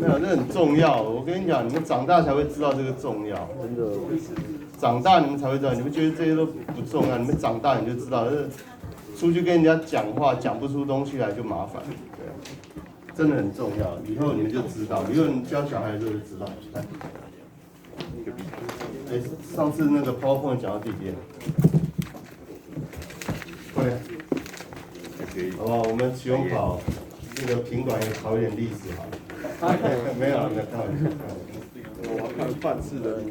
没有，这很重要。我跟你讲，你们长大才会知道这个重要。真的，长大你们才会知道，你们觉得这些都不重要，你们长大你就知道，出去跟人家讲话讲不出东西来就麻烦。对啊，真的很重要。以后你们就知道，以后你教小孩的时候就知道。来，上次那个 PowerPoint 讲到第几页？对，好不好？我们期中考那个品管也考一点历史好了。没有，没有，开玩笑。我要看范式的，应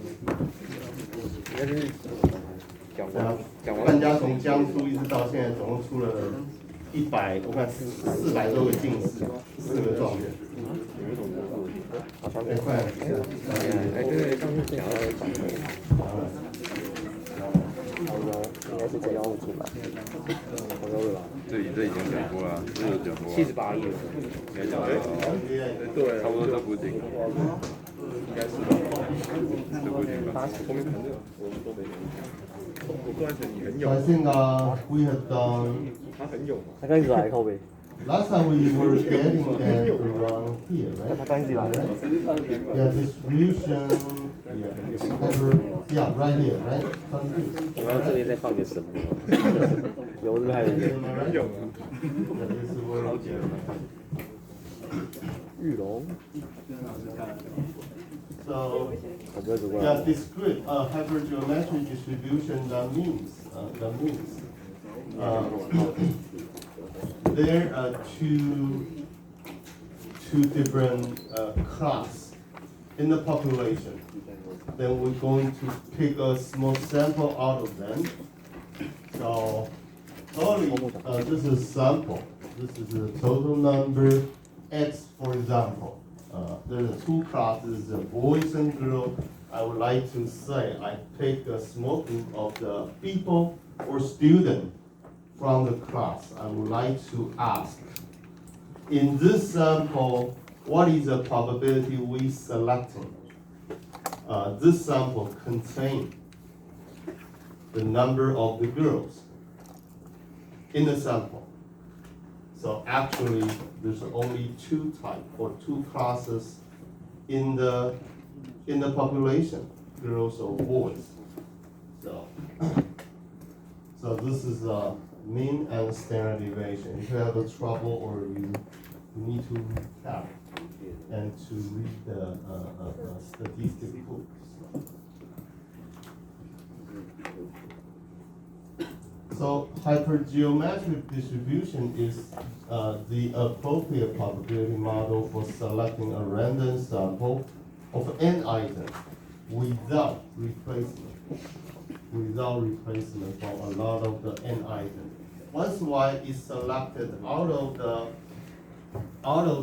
该是讲完。范家从江苏一直到现在，总共出了100，我看400多个进士，4个状元。哎，快点！哎，对，上次讲到反馈，应该是这样出来，好像是吧？这已经讲过了，这有讲过。78页，应该讲过。对，差不多这附近。应该是吧？这附近吧。后面可能我们都没有。我突然觉得你很有。 I think we have done. 他很有嘛。他刚一直来靠背。 Last time we were getting at around here, right? 他刚一直来。Yeah, distribution. Yeah, right here, right? 我刚这边在放点什么？有这个还有很有啊。玉龙。 So, yeah, discrete hypergeometric distribution. That means there are two different class in the population. Then we're going to pick a small sample out of them. So, only this is sample. This is the total number X, for example. There are 2 classes, boys and girls. I would like to say I pick a small group of the people or students from the class. I would like to ask, in this sample, what is the probability we selecting? This sample contains the number of the girls in the sample. So actually, there's only 2 types or 2 classes in the population, girls or boys. So this is mean and standard deviation. If you have a trouble or you need to recap and to read the statistic books. So hypergeometric distribution is the appropriate probability model for selecting a random sample of n items without replacement from a lot of the n items. Once y is selected out of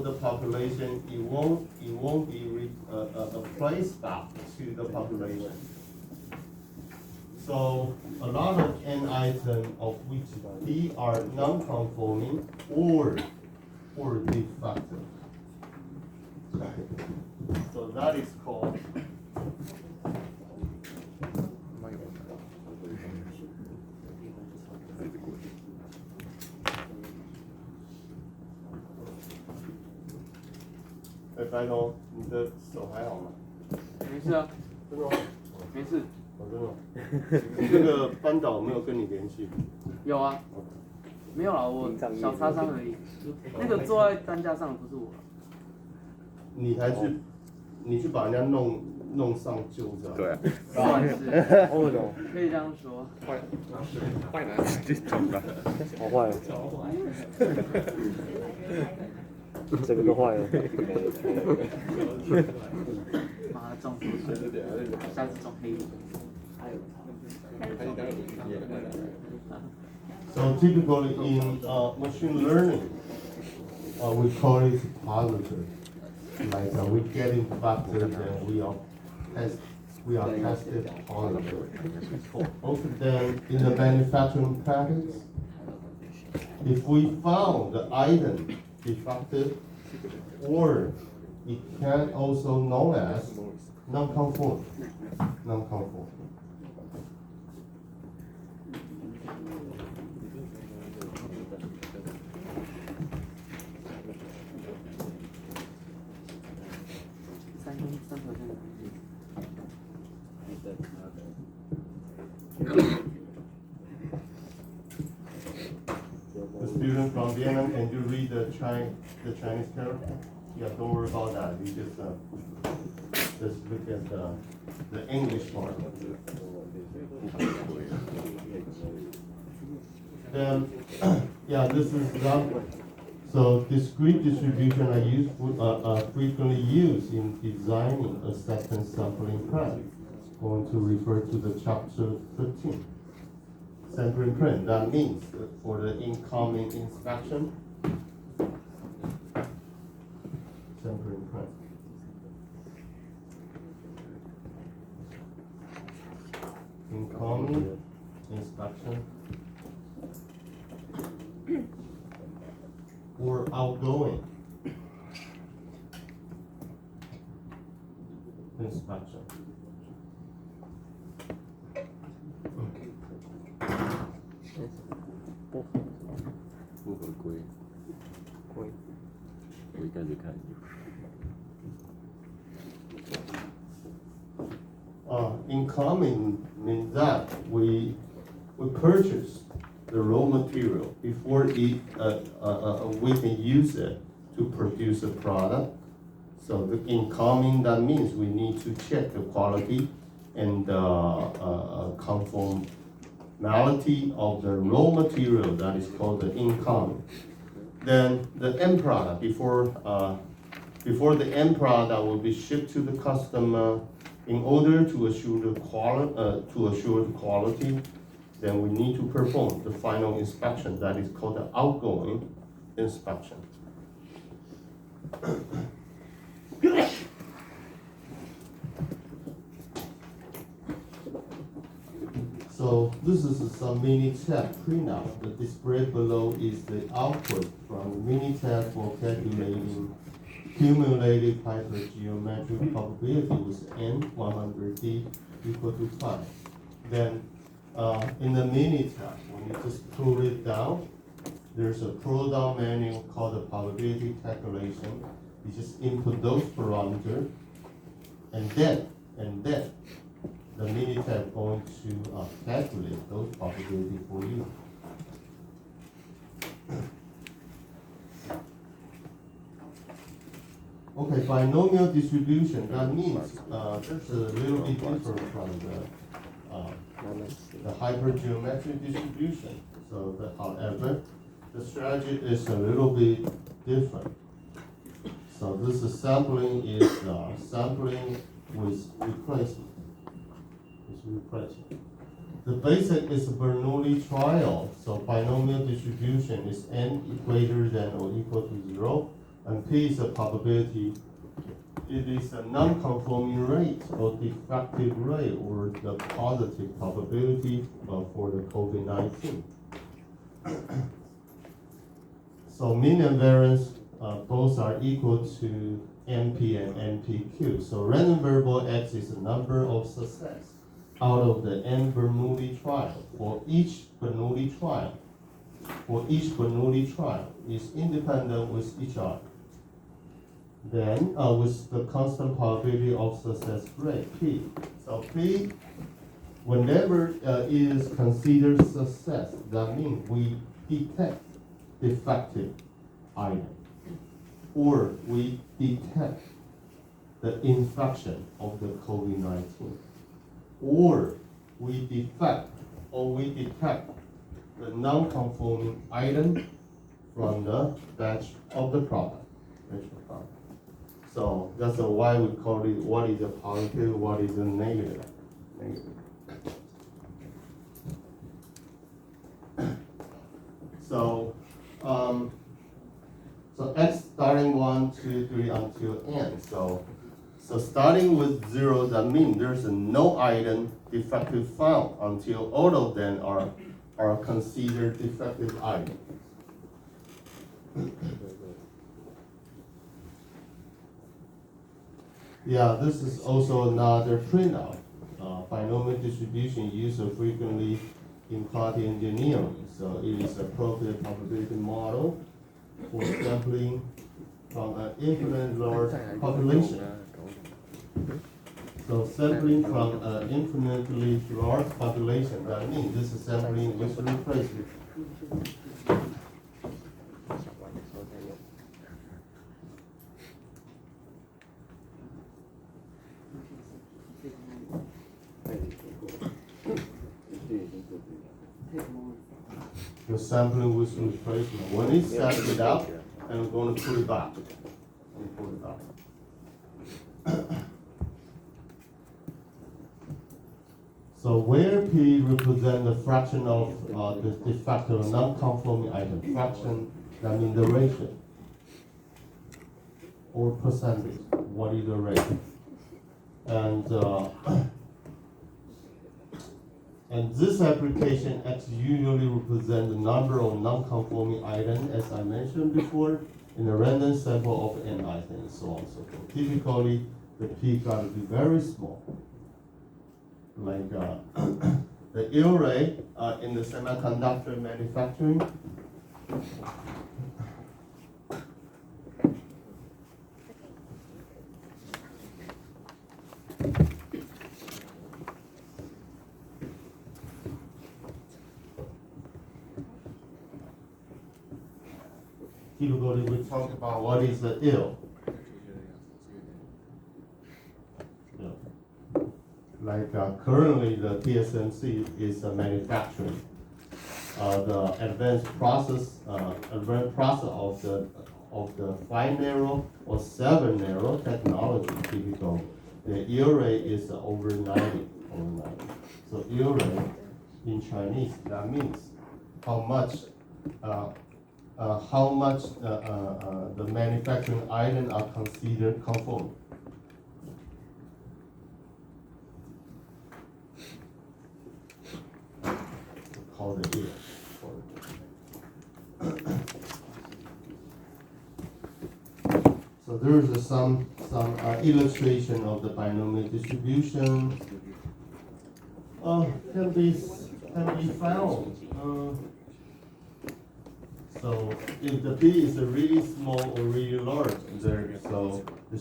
the population, it won't be placed back to the population. So a lot of n items of which d are non-conforming or defective. So that is called白龙，你的手还好吗？没事啊，真的吗？没事。真的。这个班导没有跟你联系？有啊，没有啦，我小擦伤而已。那个坐在担架上的不是我。你去把人家弄上救这样。对啊。算是。可以这样说。坏男孩这种的。好坏哦。整个都坏了。妈的，中毒了！下次中黑。 So typically in machine learning, we call it positive. Like we get infected and we are tested positive. Okay, then in the manufacturing practice, if we found the item defective, or it can also known as non-conform. 三条线。The student from Vietnam, can you read the Chinese character? Yeah, don't worry about that. You just look at the English part. Then, yeah, this is example. So discrete distribution are frequently used in designing acceptance sampling plan. Going to refer to the chapter 15. Sampling plan, that means for the incoming inspection, sampling plan. Incoming inspection or outgoing inspection. Okay. 不合规，我一开始看。Incoming means that we purchase the raw material before we can use it to produce a product. So the incoming, that means we need to check the quality and conformality of the raw material, that is called the incoming. Then the end product, before the end product will be shipped to the customer, in order to assure the quality, then we need to perform the final inspection, that is called the outgoing inspection. So this is some Minitab printout. The display below is the output from the Minitab for calculating cumulative hypergeometric probability with n 100d equal to 5. Then in the Minitab, when you just pull it down, there's a pull-down menu called the probability calculation. You just input those parameters, and then the Minitab going to calculate those probabilities for you. Okay, binomial distribution, that means there's a little bit different from the hypergeometric distribution. So, however, the strategy is a little bit different. So this is sampling sampling with replacement. The basic is Bernoulli trial. So binomial distribution is n greater than or equal to 0, and p is a probability. It is a non-conforming rate or defective rate or the positive probability for the COVID-19. So mean and variance both are equal to NP and NPQ. So random variable X is the number of success out of the n Bernoulli trial. For each Bernoulli trial is independent with each other. Then with the constant probability of success rate, P. So P, whenever it is considered success, that means we detect defective item, or we detect the infection of the COVID-19, or we detect the non-conforming item from the batch of the product. So that's why we call it what is a positive, what is a negative. So X starting 1, 2, 3 until n. So starting with 0, that means there's no item defective found until all of them are considered defective items. Yeah, this is also another printout. Binomial distribution used frequently in quality engineering. So it is appropriate probability model for sampling from an infinite large population. So sampling from an infinitely large population, that means this is sampling which replaces. 'The sampling with replacement. When it's sampled out, I'm going to put it back. And put it back. So where P represents the fraction of the de facto non-conforming item, fraction, that means the ratio, or percentage, what is the rate? And this application X usually represents the number of non-conforming items, as I mentioned before, in a random sample of n items, and so on and so forth. Typically, the P got to be very small. Like the yield rate in the semiconductor manufacturing. Typically, we talk about what is the yield. Like currently, the TSMC is manufacturing the advanced process of the 5 nano or 7 nano technology. Typical, the yield rate is over 90. So yield rate in Chinese, that means how much the manufacturing items are considered conform. Call it here. So there is some illustration of the binomial distribution. Can be found. So if the P is really small or really large, so the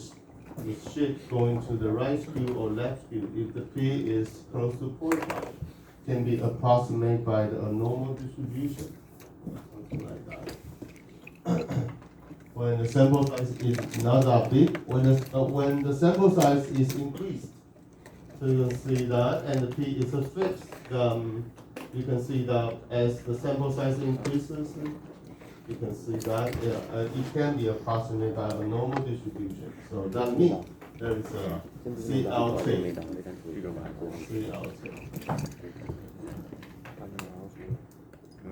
shift going to the right skew or left skew, if the P is close to 0.5, can be approximated by the normal distribution, something like that. When the sample size is not that big, when the sample size is increased, so you can see that, and the P is fixed. You can see that as the sample size increases, you can see that it can be approximated by a normal distribution. So that means there is a CLT.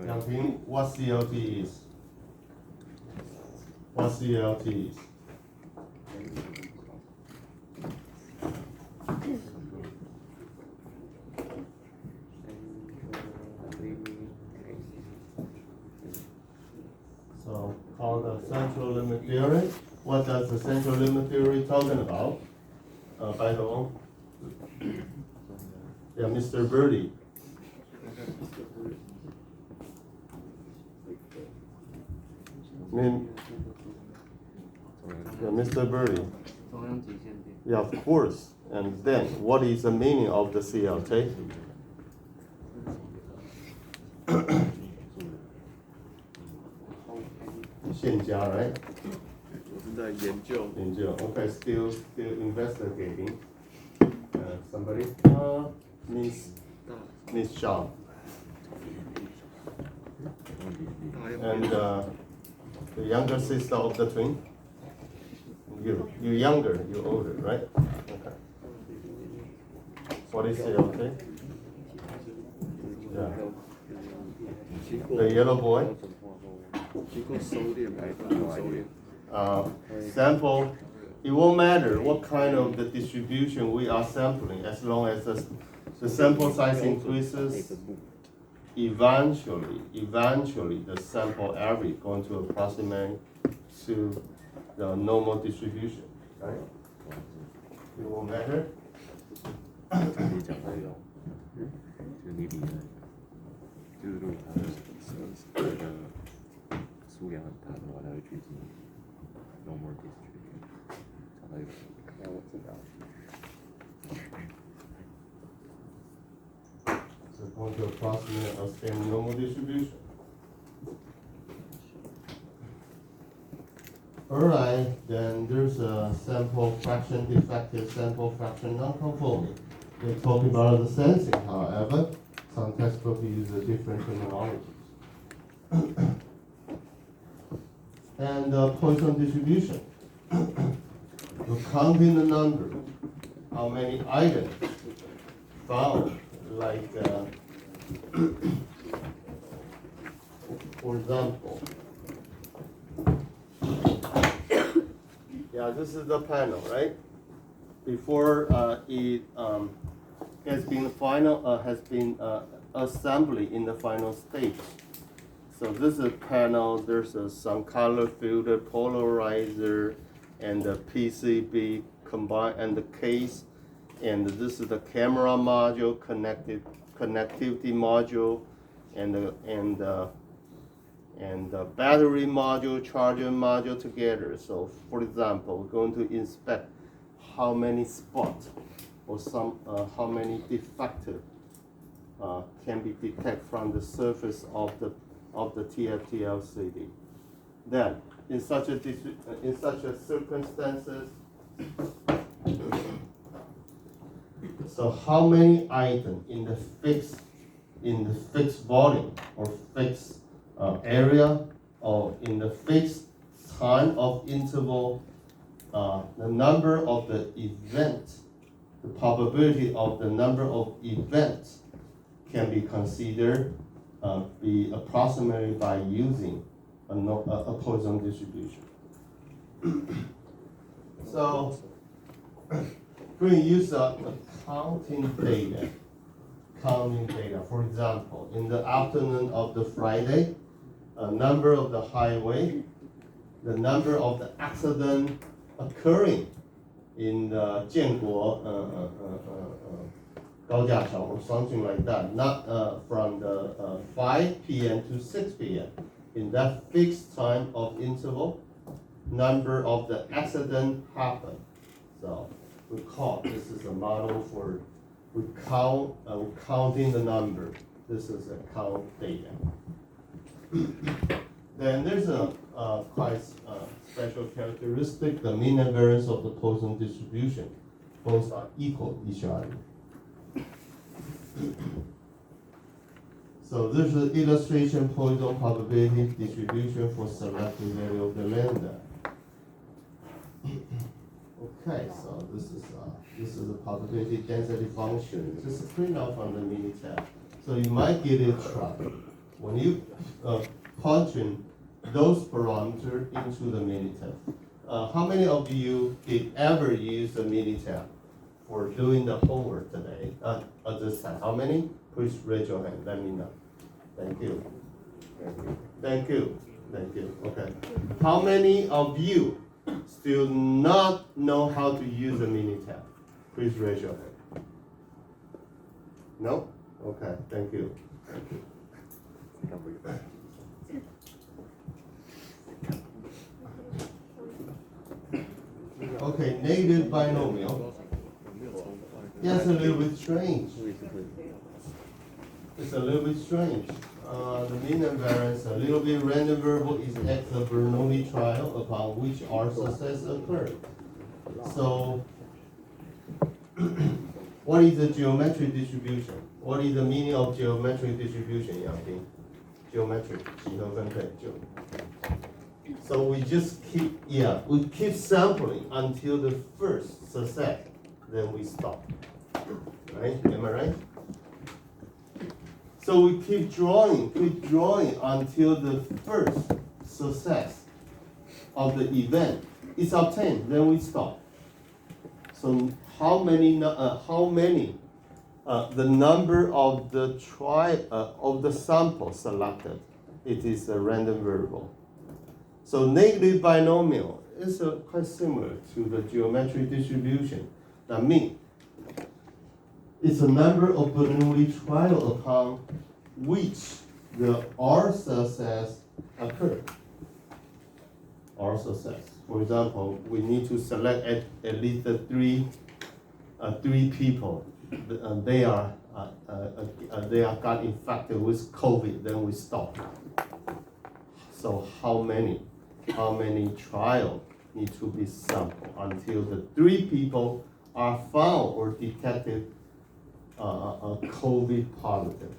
Yang what CLT is? What CLT is? So called the central limit theory. What does the central limit theory talking about? By the way, yeah, Mr. Birdie. Yeah, Mr. Birdie. Yeah, of course. And then, what is the meaning of the CLT? 现家 right? 我是在研究。Okay, still investigating. Somebody? Miss Shaw. And the younger sister of the twin? You younger, you older, right? Okay. What is CLT? Yeah. The yellow boy? Sample, it won't matter what kind of the distribution we are sampling, as long as the sample size increases, eventually the sample average going to approximate to the normal distribution, right? It won't matter. 数量很大的话，它会趋近 normal distribution，找到一个。那我知道。going to approximate a standard normal distribution. Alright, then there's a sample fraction defective, sample fraction non-conforming. They're talking about the sensing, however, some textbooks use a different terminologies. And Poisson distribution. You're counting the number, how many items found, like, for example, yeah, this is the panel, right? Before it has been assembly in the final stage. So this is a panel. There's some color filter, polarizer, and the PCB combined, and the case. And this is the camera module, connectivity module, and the battery module, charger module together. So, for example, we're going to inspect how many spots or how many defective can be detected from the surface of the TFT LCD. Then, in such a circumstances, so how many items in the fixed volume or fixed area or in the fixed time of interval, the number of the events, the probability of the number of events can be considered, be approximated by using a Poisson distribution. So we use counting data. For example, in the afternoon of the Friday, number of the highway, the number of the accident occurring in the 建国 高架桥 or something like that, not from the 5 p.m. to 6 p.m. In that fixed time of interval, number of the accident happen. So we call this is a model for counting the number. This is a count data. Then there's a quite special characteristic, the mean and variance of the Poisson distribution. Both are equal each other. So this is illustration Poisson probability distribution for selected value of the lambda. Okay, so this is a probability density function. This is print out from the Minitab. So you might get it right when you punch in those parameters into the Minitab. How many of you did ever use the Minitab for doing the homework today at this time? How many? Please raise your hand. Let me know. Thank you. Thank you. Thank you. Okay. How many of you still not know how to use a Minitab? Please raise your hand. No? Okay. Thank you. Thank you. Okay, negative binomial. Yeah, it's a little bit strange. It's a little bit strange. The mean and variance, a little bit random variable is X the Bernoulli trial upon which R success occurred. So, what is the geometric distribution? What is the meaning of geometric distribution, Yang? Geometric, 几何分配, So we just keep sampling until the first success, then we stop. Right? Am I right? So we keep drawing until the first success of the event is obtained, then we stop. So how many the number of the sample selected, it is a random variable. So negative binomial is quite similar to the geometric distribution. That means it's a number of Bernoulli trial upon which the R success occurred. R success. For example, we need to select at least three people. They are they got infected with COVID, then we stop. So how many trials need to be sampled until the 3 people are found or detected a COVID positive?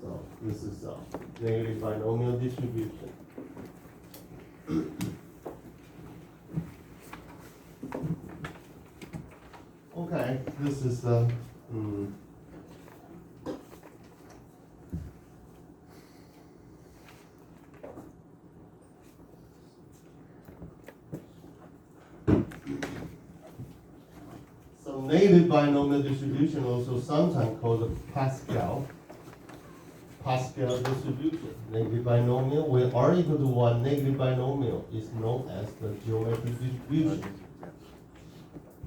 So this is a negative binomial distribution. Okay, this is the so negative binomial distribution, also sometimes called the Pascal distribution. Negative binomial, when r equal to 1, negative binomial is known as the geometric distribution.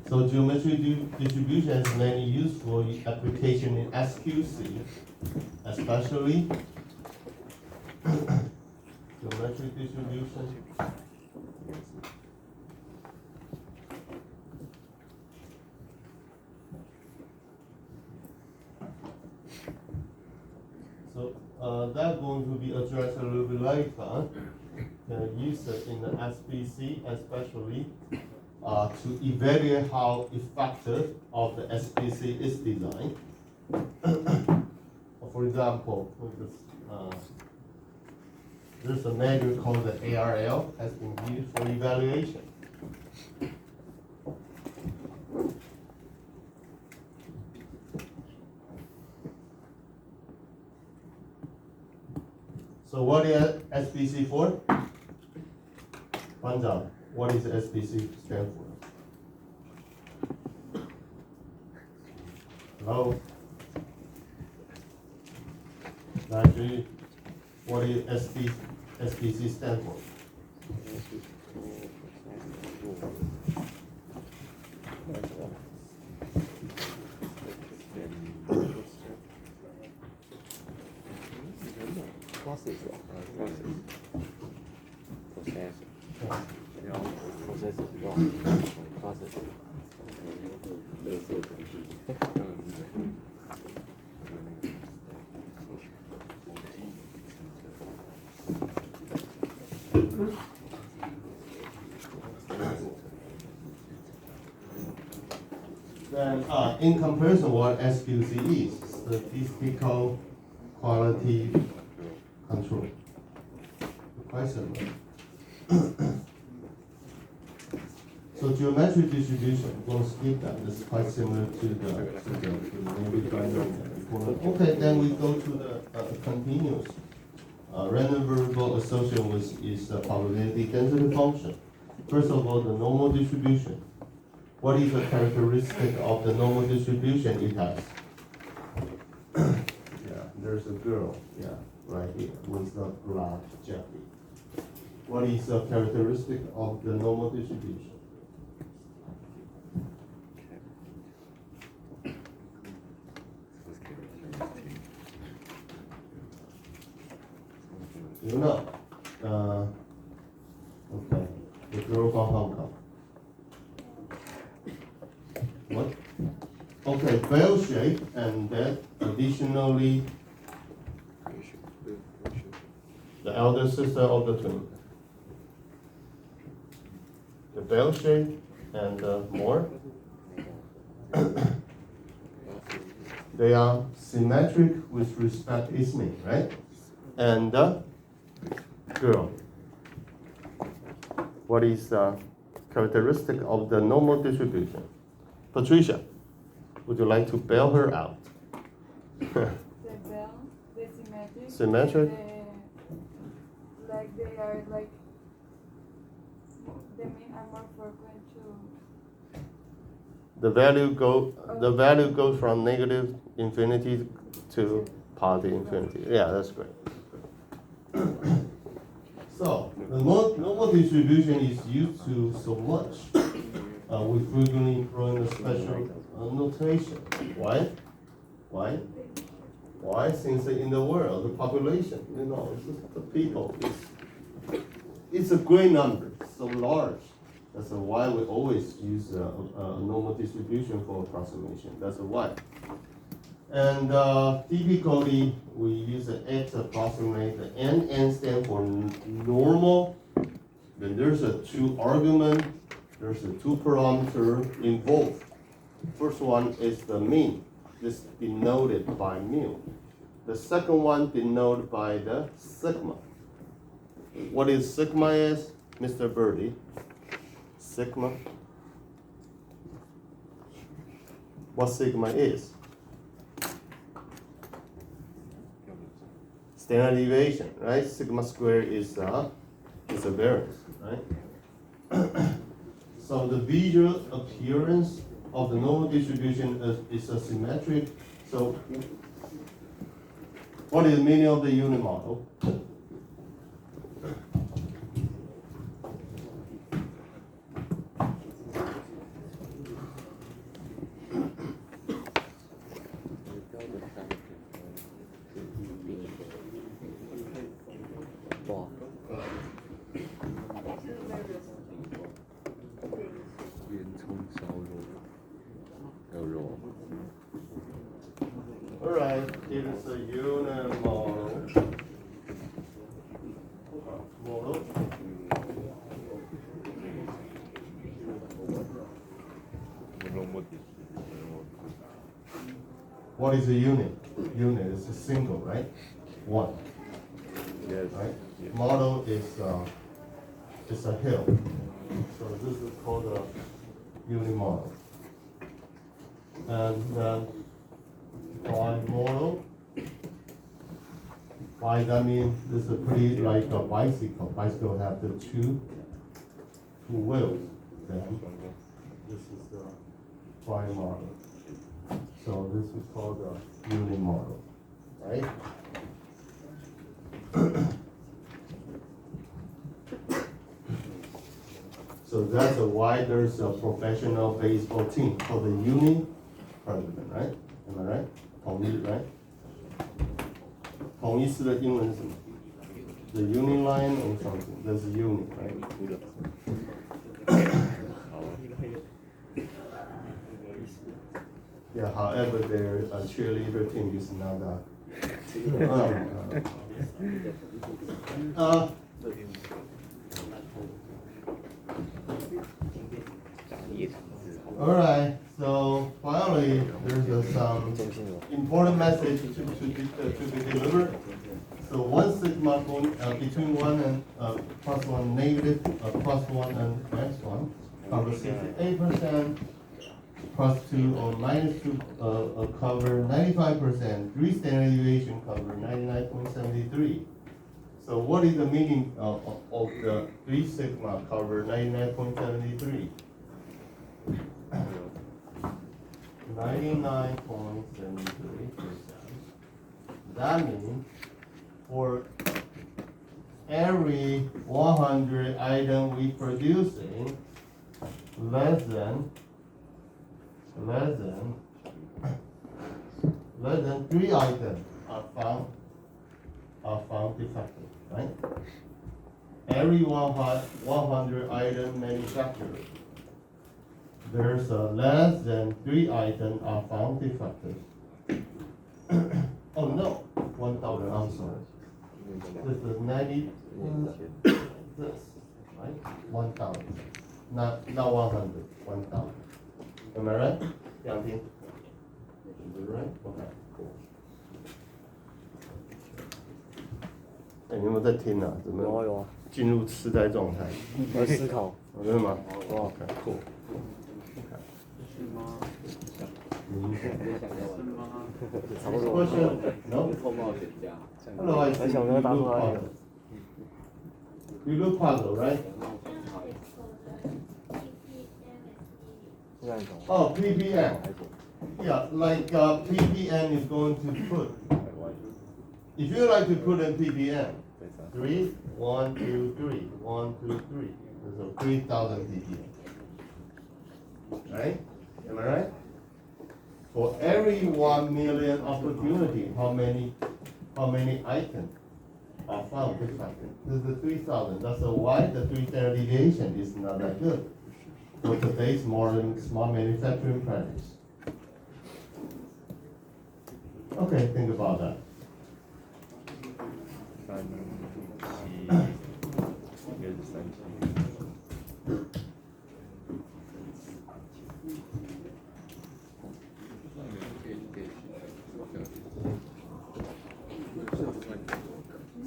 So geometric distribution has many useful application in SQC, especially geometric distribution. So that's going to be addressed a little bit later. Use it in the SPC, especially to evaluate how effective of the SPC is designed. For example, there's a measure called the ARL has been used for evaluation. So what is SPC for? Panjab, what is SPC stand for? Hello? Najee, what is SPC stand for? Then, in comparison, what SQC is, statistical quality control. Quite similar. So geometric distribution, we'll skip that. It's quite similar to the maybe binomial. Okay, then we go to the continuous. Random variable associated with is the probability density function. First of all, the normal distribution. What is the characteristic of the normal distribution it has? Yeah, there's a girl, yeah, right here with the black jacket. What is the characteristic of the normal distribution? You know, okay, the girl from Hong Kong. What? Okay, bell shape, and then additionally, the elder sister of the twin. The bell shape and more. They are symmetric with respect to Ismay, right? And girl. What is the characteristic of the normal distribution? Patricia, would you like to bail her out? The bell, the symmetric. Symmetric? Like they are like, the mean are more frequent to. The value goes from negative infinity to positive infinity. Yeah, that's great. So the normal distribution is used to so much. We frequently employ a special notation. Why? Why? Since in the world, the population, the people, it's a great number, so large. That's why we always use a normal distribution for approximation. That's why. And typically, we use an X approximate. The N stands for normal. Then there's a two argument. There's a two parameter involved. First one is the mean. This denoted by mu. The second one denoted by the sigma. What is sigma is, Mr. Birdie? Sigma. What sigma is? Standard deviation, right? Sigma squared is a variance, right? So the visual appearance of the normal distribution is symmetric. So what is the meaning of the unit model? Alright, it is a unit model. What is a unit? Unit is a single, right? One. Yes. Right? Model is a hill. So this is called a unit model. And Y model. Why that means this is pretty like a bicycle. Bicycle have the two wheels. Then this is the Y model. So this is called the unit model, right? So that's why there's a professional baseball team called the uni president, right? Am I right? 统一 right? 统一式的英文是什么 The uni line or something. That's a uni, right? Yeah, however, their cheerleader team is not that. All right, so finally, there's some important message to be delivered. So one sigma going between 1 and plus 1 negative, plus 1 and next one, covers 68%, plus 2 or minus 2 cover 95%, 3 standard deviation cover 99.73. So what is the meaning of the 3 sigma cover 99.73? 99.73%. That means for every 100 item we producing, less than 3 items are found defective, right? Every 100 item manufactured, there's less than 3 items are found defective. Oh no, 1,000, I'm sorry. This is 90, this, right? 1,000, not 100, 1,000. Am I right? 两听 Is it right? Okay, cool. 你有没有在听啊？怎么有啊，进入痴呆状态？在思考。真的吗？哇，酷。差不多。No. 臭冒险家。 Hello, I see you look puzzled. You look puzzled, right? Oh, ppm. Yeah, like ppm is going to put. If you like to put in ppm, 3, 1, 2, 3, 1, 2, 3. So 3,000 ppm. Right? Am I right? For every 1 million opportunity, how many items are found defective? This is 3,000. That's why the 3 standard deviation is not that good for today's modern smart manufacturing practice. Okay, think about that. 37，应该是37。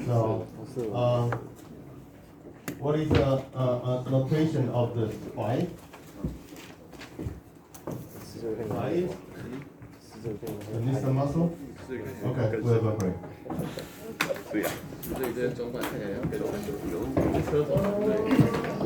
So, what is the location of this 5? 5? Release the muscle? Okay, we'll go for it. 对呀，所以这个中管看起来要跟车手对。